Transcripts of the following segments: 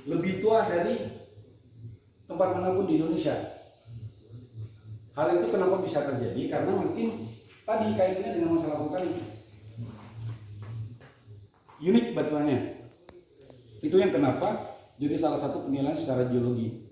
lebih tua dari tempat manapun di Indonesia. Hal itu kenapa bisa terjadi? Karena mungkin tadi kaitannya dengan masalah vulkanik. Unik batuannya. Itu yang kenapa jadi salah satu penilaian secara geologi.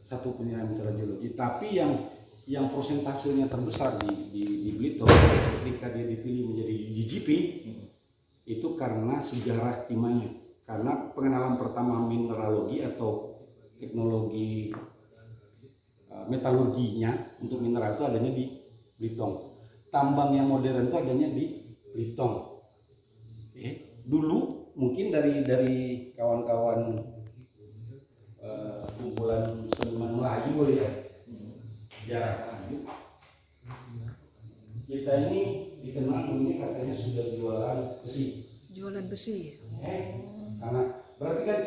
Satu penilaian secara geologi. Tapi yang persentasenya terbesar di Belitung ketika dia dipilih menjadi DGP itu karena sejarah timahnya. Karena pengenalan pertama mineralogi atau teknologi metalurginya untuk mineral itu adanya di Belitung. Tambang yang modern itu adanya di Belitung. Dulu mungkin dari kawan-kawan kumpulan seniman Melayu ya, sejarah Melayu, kita ini dikenal ini katanya sudah jualan besi. Jualan besi. Karena berarti kan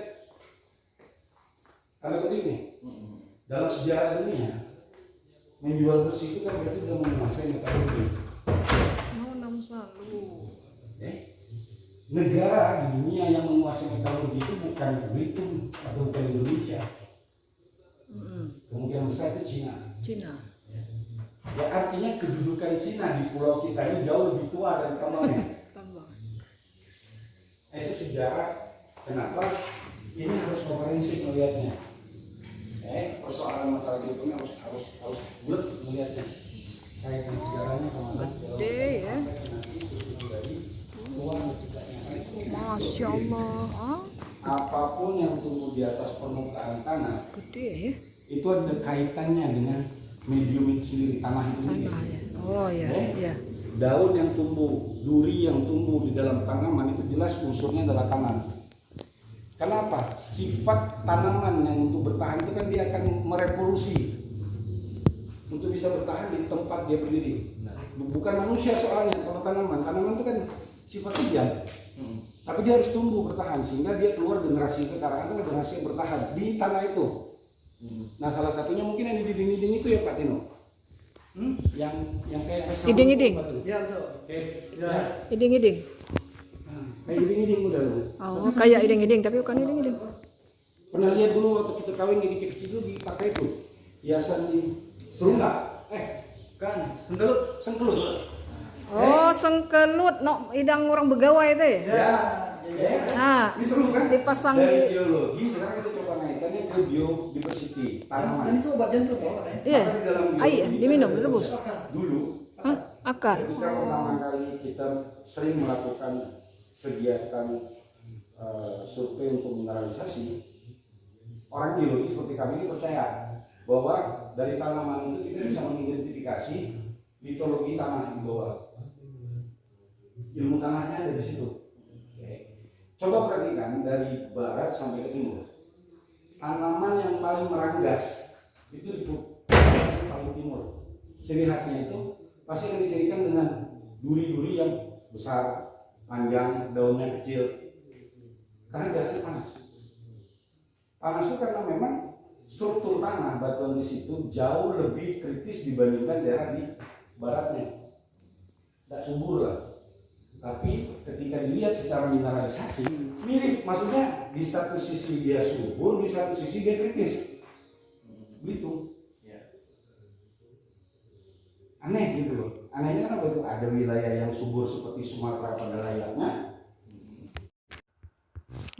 kalau begini, dalam sejarah dunia menjual besi itu kan berarti sudah menguasai metalurgi. Nam Salu. Negara di dunia yang menguasai metalurgi itu bukan Belitung atau bukan Indonesia. Kemungkinan besar itu Cina. Ya artinya kedudukan Cina di pulau kita ini jauh lebih tua dari tambangnya. Itu sejarah kenapa ini harus komprehensif melihatnya. Persoalan masalah itu harus bulat melihatnya. Kaitan sejarahnya kemana? Gede ya. Masya Allah. Apapun yang tumbuh di atas permukaan tanah, Gede ya. itu ada kaitannya dengan medium itu sendiri, tanah itu sendiri. Tanahnya. Oh ya, ya. Daun yang tumbuh, duri yang tumbuh di dalam tanaman itu jelas unsurnya adalah tanah. Kenapa? Sifat tanaman yang untuk bertahan itu kan dia akan merevolusi untuk bisa bertahan di tempat dia berdiri. Bukan manusia soalnya, kalau tanaman itu kan sifat diam. Tapi dia harus tumbuh bertahan sehingga dia keluar generasi sekarang itu generasi yang bertahan di tanah itu. Nah salah satunya mungkin yang di dinding-dinding itu ya Pak Tino. Yang kayak Iding-iding. Ya betul. Oke. Ya. Iding-iding. Kayak iding-iding udah loh. Oh, kayak iding-iding tapi bukan iding-iding. Pernah lihat dulu waktu kita kawin jadi kecil dulu dipakai itu hiasan di serungga. Kan sengkelut. Oh, sengkelut, no, idang orang begawai itu ya? Ya. Nah, Ini seru kan? dipasang dari di geologi sekarang kita coba naikkannya ke biodiversity tanaman. Ini tuh obat jantung katanya. iya. Maka di dalam Iya, geologi diminum, kita direbus. Dulu Hah? Akar. ketika pertama kali kita sering melakukan kegiatan survei untuk mineralisasi, orang geologi seperti kami ini percaya bahwa dari tanaman itu kita bisa mengidentifikasi litologi tanah di bawah. Ilmu tanahnya ada di situ. Coba perhatikan dari barat sampai ke timur. Tanaman yang paling meranggas itu di paling timur. Ciri khasnya itu pasti akan dicirikan dengan duri-duri yang besar, panjang, daunnya kecil. Karena daerahnya panas. Panas itu karena memang struktur tanah batuan di situ jauh lebih kritis dibandingkan daerah di baratnya. Tidak subur lah. Tapi ketika dilihat secara mineralisasi mirip, maksudnya di satu sisi dia subur, di satu sisi dia kritis. Begitu. Aneh gitu loh. Anehnya kenapa itu ada wilayah yang subur seperti Sumatera pada layaknya.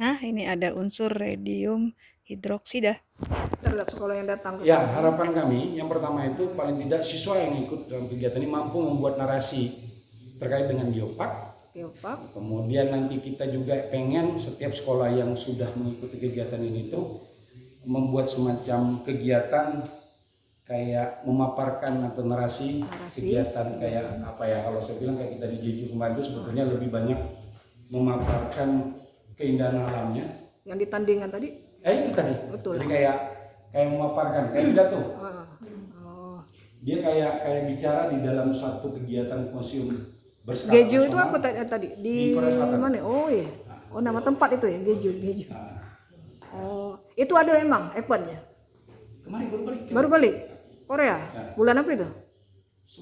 Nah, ini ada unsur radium hidroksida. Terhadap sekolah yang datang ke Ya, harapan kami yang pertama itu paling tidak siswa yang ikut dalam kegiatan ini mampu membuat narasi terkait dengan biopark. Kemudian nanti kita juga pengen setiap sekolah yang sudah mengikuti kegiatan ini tuh membuat semacam kegiatan kayak memaparkan atau narasi kegiatan kayak apa ya, kalau saya bilang kayak kita di Jeju kemarin itu sebetulnya lebih banyak memaparkan keindahan alamnya. Yang ditandingkan tadi? Itu tadi. Betul. Jadi kayak memaparkan kayak pidato. Dia kayak bicara di dalam suatu kegiatan museum berskala Jeju itu nasional. apa tadi? Di Korea Selatan. mana? Oh iya. Oh, nama tempat itu ya, Jeju. Oh, itu ada emang Eponnya. Kemarin Baru balik Korea. Ya. Bulan apa itu?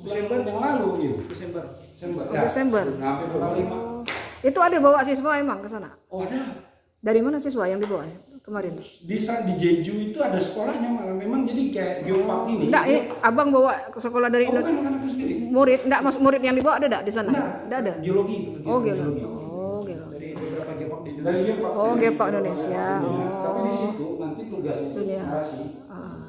Desember yang lalu gitu. Desember. Oh, Desember. Nah, hampir 2 kali, Pak. Itu ada bawa siswa emang ke sana? Oh, ada. Dari mana siswa yang dibawa kemarin? Di Jeju itu ada sekolahnya malah memang jadi kayak geopark ini. Enggak, abang bawa ke sekolah dari Oh, bukan aku sendiri. murid, enggak mas murid yang dibawa ada enggak di sana? Enggak ada. Geologi itu. Oh, geologi. Oh, geologi. Dari beberapa geopark di Dari Indonesia. geopark. Oh, geopark Indonesia. Tapi di Oh. situ nanti tugasnya itu Dunia. narasi.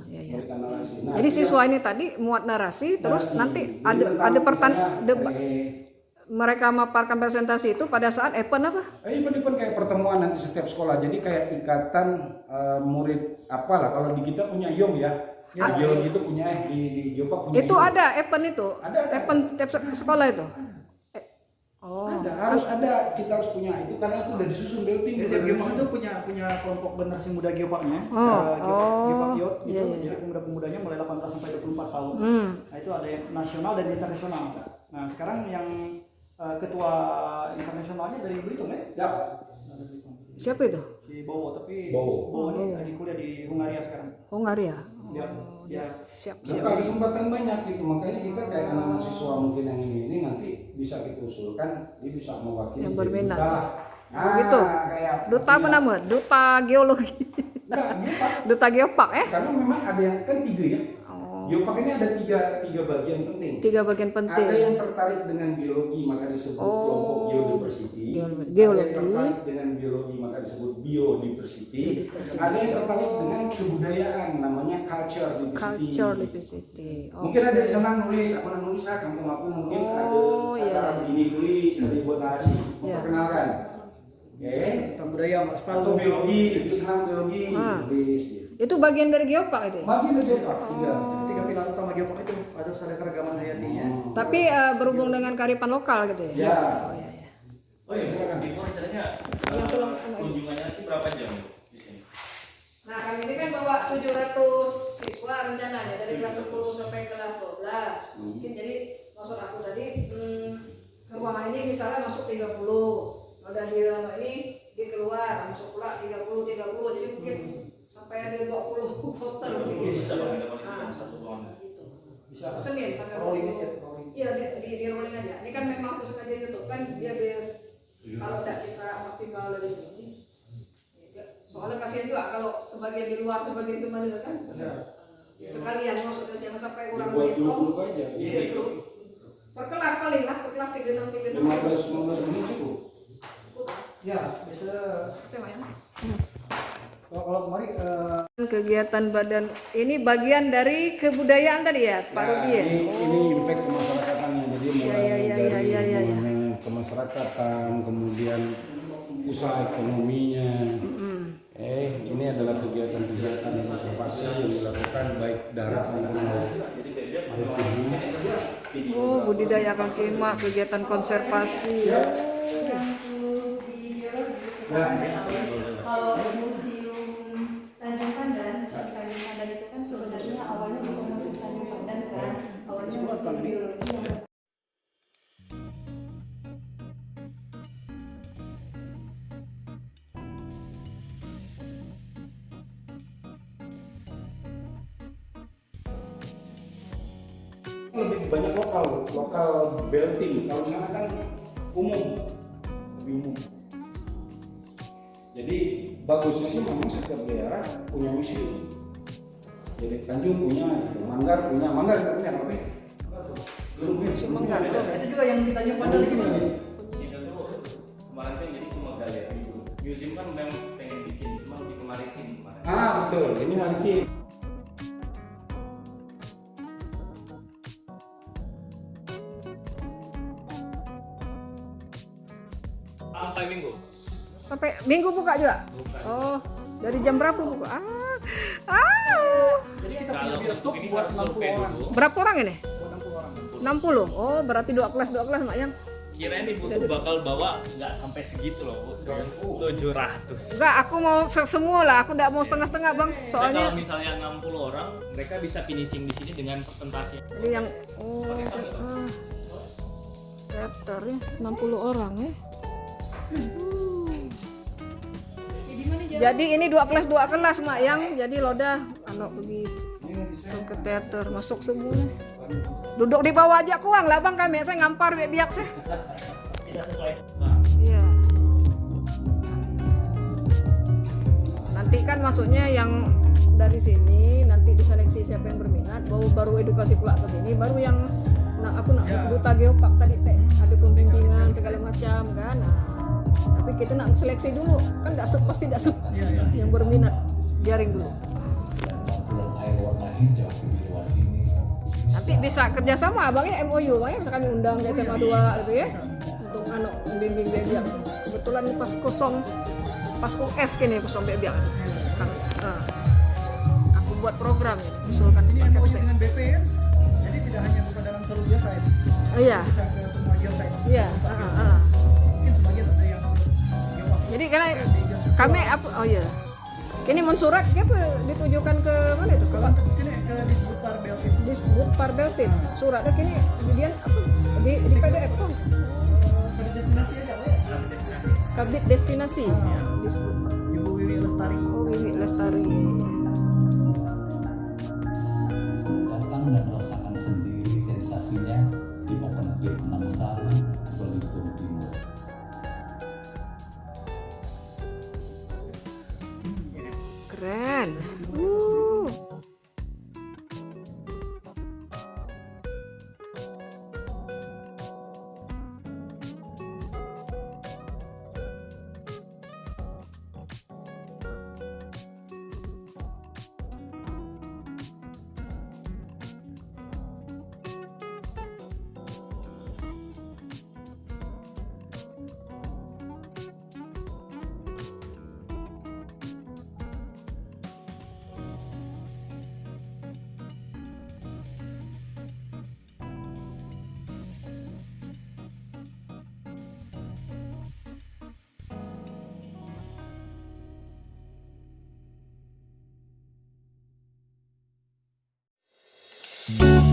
Iya. Memberikan narasi. Nah, Jadi itu siswa yang ini tadi muat narasi, terus narasi. nanti Jadi ada tentang debat. misalnya, Mereka memaparkan presentasi itu pada saat event apa? event kayak pertemuan nanti setiap sekolah. Jadi kayak ikatan murid apalah kalau di kita punya YOM ya. Di geologi itu punya di Geopark punya Itu YOM. ada event itu. Ada. Event tiap sekolah itu. Oh. Harus ada, kita harus punya itu karena itu udah disusun building. Jadi tiap geopark itu punya kelompok generasi muda geoparknya. Oh. Geopark Youth gitu. Iya, iya. Jadi pemuda-pemudanya mulai 18 sampai 24 tahun. Nah, itu ada yang nasional dan internasional. Nah, sekarang yang ketua internasionalnya dari Belitung ya? Ya. Dari Belitung. Siapa itu? Si Bowo, tapi Bowo. ini lagi kuliah di Hungaria sekarang. Hungaria. Dia Siap. Buka kesempatan banyak gitu, makanya kita kayak anak siswa mungkin yang ini nanti bisa kita usulkan, dia bisa mewakili Yang jadi berminat. duta. Begitu. Kayak Duta apa nama? Duta geologi. Enggak, geopark. Duta geopark Karena memang ada yang kan 3 ya. Oh. Geopark ini ada tiga bagian penting. 3 bagian penting. Ada yang tertarik dengan biologi maka disebut kelompok geodiversity. Geologi. Ada yang tertarik dengan biologi maka disebut biodiversity. Ada yang tertarik dengan kebudayaan namanya culture diversity. Culture diversity. Mungkin ada yang senang nulis, aku senang nulis kampung aku mungkin ada iya. acara begini tulis, ada buat narasi, memperkenalkan. Oke. tentang budaya Atau biologi, itu senang biologi, tulis. Gitu. Itu bagian dari geopark itu. Bagian dari geopark, 3. Jadi 3 pilar utama geopark itu harus ada keragaman hayatinya. Tapi berhubung dengan kearifan lokal gitu ya. Ya. Oh iya. Oh iya, Bimo rencananya kunjungannya nanti berapa jam di sini? Nah, kami ini kan bawa 700 siswa rencananya dari kelas 10 sampai kelas 12. Mungkin jadi maksud aku tadi ke ruangan ini misalnya masuk 30. Kalau dari ruangan ini dia keluar masuk pula 30 jadi mungkin sampai ada 20 total mungkin. Bisa pakai kondisikan satu ruangan. Gitu. Bisa Senin tanggal rolling 20. aja, rolling. Iya di rolling aja. Ini kan memang aku sengaja YouTube kan dia biar kalau tidak bisa maksimal dari sini. Soalnya kasihan juga kalau sebagian di luar sebagian kembali kan. Ya, sekalian maksudnya jangan sampai orang Buat melihat. dulu aja. Iya itu. Per kelas paling lah, per kelas 36 15 menit cukup. Ya, biasa Sama ya. kalau kemarin Kegiatan badan ini bagian dari kebudayaan tadi ya, Pak Rudi ya. Ini impact kemasyarakatannya. Jadi mulai Iya. dari hubungan kemasyarakatan, kemudian usaha ekonominya. Ini adalah kegiatan-kegiatan konservasi yang dilakukan baik darat maupun laut. Oh, budidaya kema, kegiatan konservasi. Kalau museum Tanjung Pandan itu kan sebenarnya awalnya bukan museum Tanjung Pandan kan, awalnya museum biologi yang Lebih banyak lokal belting. Kalau sana kan umum, lebih umum. Jadi bagusnya sih memang setiap daerah punya museum. Jadi Tanjung punya, Manggar punya nggak punya apa? Belum punya. Manggar. itu juga yang di Tanjung Pandan itu gimana? Kita tuh kemarin kan jadi cuma galeri dulu. Museum kan memang pengen bikin cuma lebih ke maritim kemarin. Betul. Ini nanti Sampai minggu. Sampai minggu buka juga? Oh, dari jam berapa buka? Jadi kita punya Kalau bioskop untuk ini buat harus 60 survei orang. dulu. Berapa orang ini? Buat 60 orang. 60. Oh, berarti 2 kelas Mak yang. Kirain ibu tuh bakal bawa nggak sampai segitu loh, Bu. 700. Enggak, aku mau semua lah, aku enggak mau setengah-setengah, Bang. Soalnya Soalnya kalau misalnya 60 orang, mereka bisa finishing di sini dengan presentasi. jadi yang teater ya 60 orang ya. Jadi ini 2 kelas Mak yang jadi lodah anak pergi ke teater masuk semua. Duduk di bawah aja kuang lah Bang kami saya ngampar biak saya. Tidak sesuai. Nah, Iya. maksudnya yang dari sini nanti diseleksi siapa yang berminat, baru edukasi pula ke sini, baru yang aku nak duta geopark tadi teh ada pembimbingan segala macam kan. Nah, tapi kita nak seleksi dulu kan, pasti tidak yang berminat jaring dulu. Air warna hijau kebiruan ini. Nanti bisa kerjasama abangnya MOU, makanya bisa kami undang ke SMA 2 gitu ya untuk membimbing bebiak. Kebetulan pas S kini kosong bebiak. Aku buat program usulkan Ini pakai MOU PSE. dengan BP kan? Jadi tidak hanya bukan dalam Seru biasa ya. Iya. Bisa ke semua geosite. Iya, Mungkin sebagian ada yang geopark. Jadi karena kami kini mensurat apa ditujukan ke mana itu? Ke Kalau untuk sini ke Disbud Parbelvit. Disbud Parbelvit. Suratnya kini kemudian apa di PDF tuh. Pada destinasi aja ya. Kabit Destinasi. Disbud. Ibu Wiwi Lestari. Oh, Wiwi Lestari. Datang dan rasakan sendiri sensasinya di Open Pit Nangsana, Belitung Timur. Keren. Thank